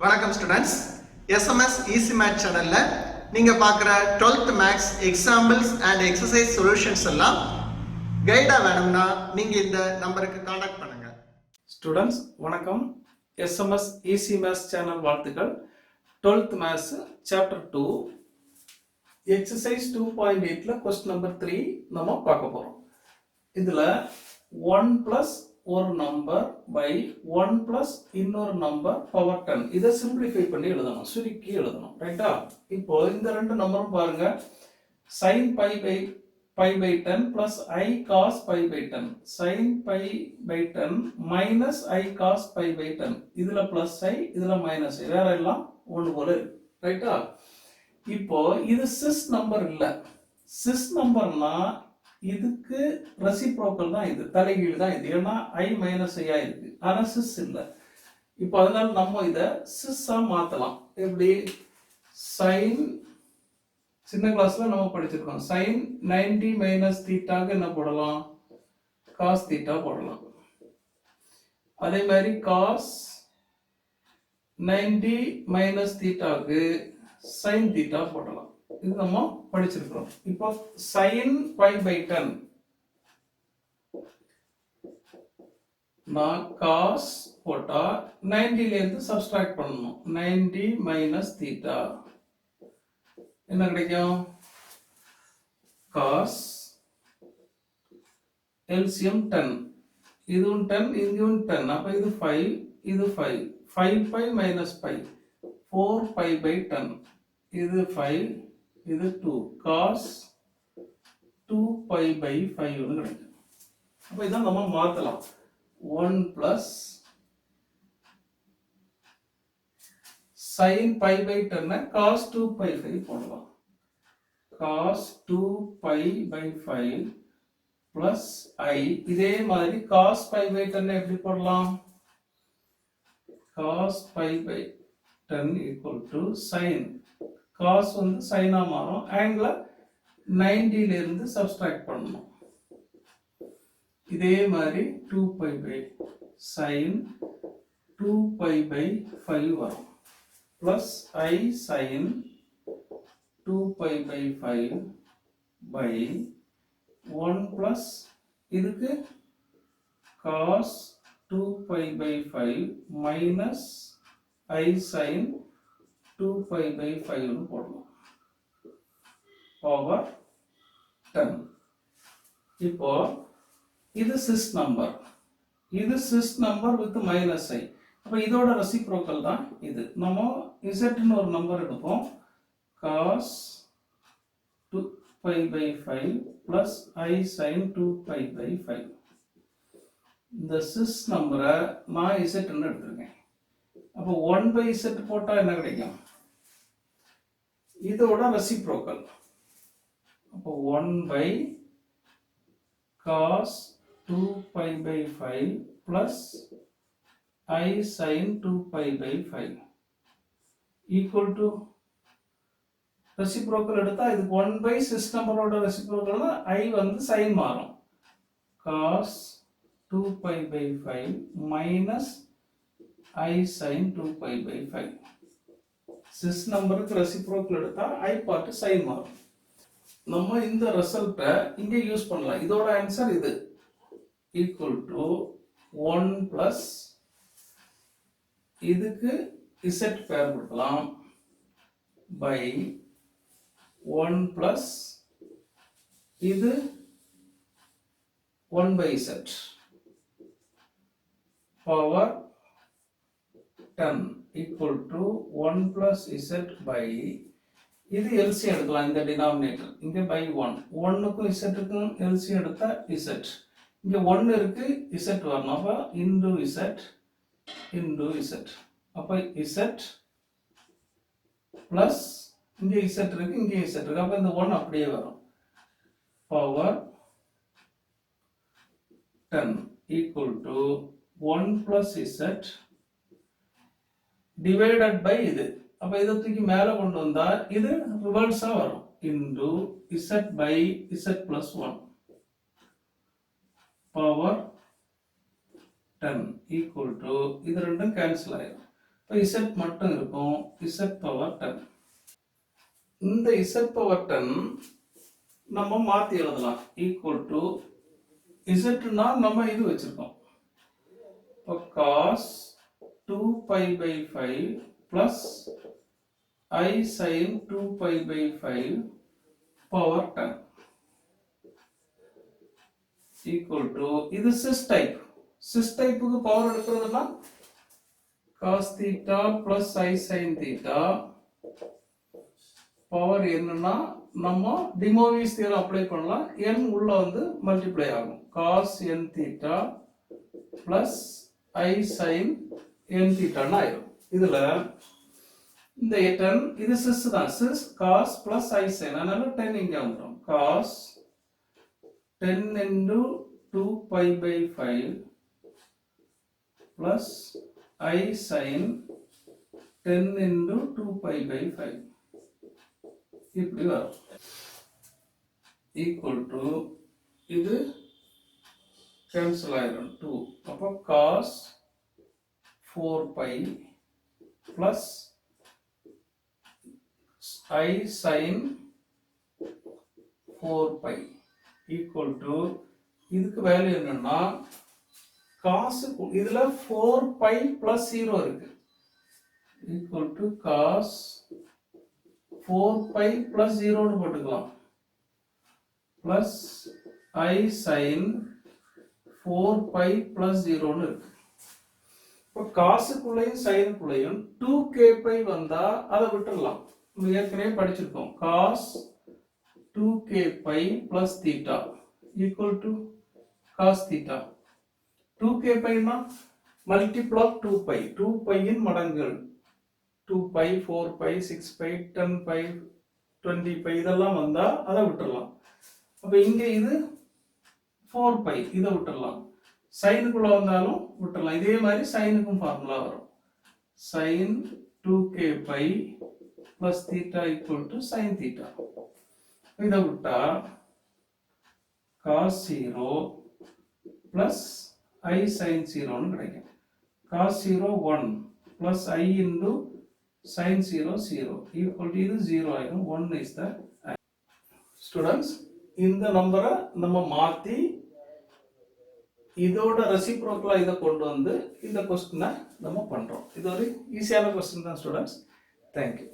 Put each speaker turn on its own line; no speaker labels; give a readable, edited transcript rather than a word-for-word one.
வணக்கம் students. SMS easy math சேனல்ல நீங்க பார்க்குற 12th maths examples and exercise solutions எல்லாம் கைடா வேணும்னா நீங்க இந்த நம்பருக்கு காண்டாக்ட் பண்ணுங்க.
ஸ்டூடெண்ட்ஸ் வணக்கம். எஸ்எம்எஸ் ஈஸி மேத்ஸ் சேனல் வாழ்த்துக்கள். 12th மேத்ஸ் சாப்டர் 2 எக்ஸசைஸ் 2.8ல கொஸ்டின் நம்பர் 3 நம்ம பார்க்க போறோம். இதுல 1 plus ஒரு நம்பர் பை 1 plus இன்னொரு நம்பர் பவர் 10 இதை சிம்பிளிஃபை பண்ணி எழுதணும், சுருக்கி எழுதணும். ரைட்டா? இப்போ இந்த ரெண்டு நம்பரும் பாருங்க. sin pi by 10 plus I cos pi by 10, sin pi by 10 minus I cos pi by 10. இதுல பிளஸ் I, இதுல மைனஸ் I, வேற எல்லாம் ஒன்று போல இருக்கு. ரைட்டா? இப்போ இது சிஸ் நம்பர் இல்ல. சிஸ் நம்பர்னா இதுக்கு ரெசிப்ரோக்கல் தான், இது தலைகீழ் தான் இது. ஏன்னா I மைனஸ் ஐயா இருக்கு, ஆனா சிஸ் இல்லை. இப்போ அதனால நம்ம இதை சிஸ்ஸா மாத்தலாம். எப்படி? சைன் சின்ன கிளாஸ்ல நம்ம படிச்சிருக்கோம். சைன் 90 மைனஸ் தீட்டாக்கு என்ன போடலாம்? காஸ் தீட்டா போடலாம். அதே மாதிரி காஸ் 90 மைனஸ் தீட்டாக்கு சைன் தீட்டா போடலாம். இது நம்ம படிச்சிருக்கிறோம். இப்போ sin pi by 10 நான் cos போட்டா 90 ல இருந்து சப்ஸ்ட்ராக்ட் பண்ணணும். 90 மைனஸ் தீட்டா என்ன கிடைக்கும்? cos LCM 10, இதுவும் 10, இதுவும் 10, அப்ப இது 5, இது 5, 5 pi minus pi, 4 pi by 10, இது 5, இது 2, cos 2 pi by 5 கிடைக்கும். அப்ப இதான் நம்ம மாத்தலாம். 1 plus sin pi by 10 cos 2 pi 5 போடலாம். cos 2 pi by 5 plus I, இதே மாதிரி cos pi by 10 எப்படி போடலாம்? cos pi by 10 equal to sin, cos வந்து சைனா மாறும், ஆங்கிள் 90 ல இருந்து சப்ஸ்ட்ராக்ட் பண்ணணும். இதே மாதிரி 2 pi by sin 2 pi by 5 வரும், plus I sin 2 pi by 5 by 1 plus இதுக்கு cos 2 pi by 5 minus I sin 2 pi by 5 போடலாம். பவர் 10. இப்போ இது சிஸ் நம்பர், இது sis number with minus I. அப்ப இதோட ரெசிப்ரோக்கல் தான் இது. நம்ம Z ன்னு ஒரு நம்பர் எடுப்போம். cos 2 pi by 5 plus I sin 2 pi by 5. இந்த சிஸ் நம்பரை நான் Z ன்னு எடுத்திருக்கேன். அப்போ 1 by Z போட்டா என்ன கிடைக்கும்? இதோட ரெசிப்ரோக்கல். அப்போ 1 by cos 2 pi by 5 plus I sin 2 pi by 5 equal to reciprocal எடுத்தா இதுக்கு 1 by சிஸ் நம்பரோட ரெசிப்ரோக்கல் தான் I வந்து sin மாறும். cos 2 pi by 5 minus I sin 2 pi by 5. Sis நம்பருக்கு ரெசிப்ரோக்கல் எடுத்தா I பார்ட் sin மாறும். நம்ம இந்த ரிசல்ட்டை இங்க யூஸ் பண்ணலாம். இதோட ஆன்சர் இது ஈக்குவல் டு 1 plus இதுக்கு Z பேர் கொடுக்கலாம் by 1 plus இது 1 by Z power 10 equal to 1 plus Z by இது LCM எடுக்கலாம். இந்த டினாமினேட்டர் இங்க by 1, 1க்கும் Z க்கும் LCM எடுத்தா Z, இங்க 1 இருக்கு, Z வரணும். அப்ப into Z, அப்ப Z plus இங்க Z இருக்கு, இங்க Z இருக்கு, அப்ப இந்த 1 அப்படியே வரும். Power 10 equal to 1 plus Z divided by இது. அப்ப இதை தூக்கி மேல கொண்டு வந்தா இது ரிவர்ஸா வரும். into Z by Z plus 1 power 10 equal to இது ரெண்டும் கேன்சல் ஆயிடும். இப்போ z மட்டும் இருக்கும் z பவர் 10. இந்த z பவர் 10 நம்ம மாற்றி எழுதலாம் ஈக்குவல் டு zனா நம்ம இது வச்சிருக்கோம். இப்போ cos 2 pi by 5 plus I sin 2 pi by 5 power 10 equal to இது cis type. cis type க்கு பவர் எடுக்கிறதுனா cos theta plus I sin theta power என்னன்னா நம்ம டிமோவிஸ் தியரம் அப்ளை பண்ணலாம். n உள்ள வந்து மல்டிப்ளை ஆகும். cos n theta plus I sin n theta னா ஆயிடும். இதுல இந்த 10 இது cis தான். cis cos plus I sin, அதனால 10 இங்க வந்துடும். cos 10 into 2 pi by 5 plus I sin 10 into 2 pi by 5 இப்படி வரும். equal to இது cancel ஆயிடும் 2. அப்போ cos 4 pi plus I sin 4 pi equal to இதுக்கு வேல்யூ என்னன்னா cos இதுல 4 pi plus 0 இருக்கு equal to cos 4 pi plus 0 னு போட்டுக்கலாம் plus I sin 4 pi plus 0 னு இருக்கு. இப்போ காசுக்குள்ளையும் சைனுக்குள்ளையும் 2k pi வந்தா அதை விட்டுடலாம். நம்ம ஏற்கனவே படிச்சிருக்கோம். cos 2k pi plus theta equal to cos theta. 2k pi னா multiple of 2 pi. 2 pi இன் மடங்குகள் 2 pi, 4 pi, 6 pi, 10 pi, 20 pi இதெல்லாம் வந்தா அதை விட்டுடலாம். அப்ப இங்க இது 4 pi இதை விட்டுடலாம். சைனுக்குள்ள வந்தாலும் விட்டுடலாம். இதே மாதிரி சைனுக்கும் ஃபார்முலா வரும். sin 2k pi plus theta equal to sin theta. இதை விட்டா cos 0 plus I sin 0 னு கிடைக்கும். cos 0 1 plus I into sin 0 0 equal to இது 0 ஆயிடும். 1 is the students. இந்த நம்பரை நம்ம மாத்தி இதோட ரெசிப்ரோக்கலா இதை கொண்டு வந்து இந்த கொஸ்டினை நம்ம பண்றோம். இது ஒரு ஈஸியான கொஸ்டின் தான் ஸ்டூடெண்ட்ஸ். தேங்க்யூ.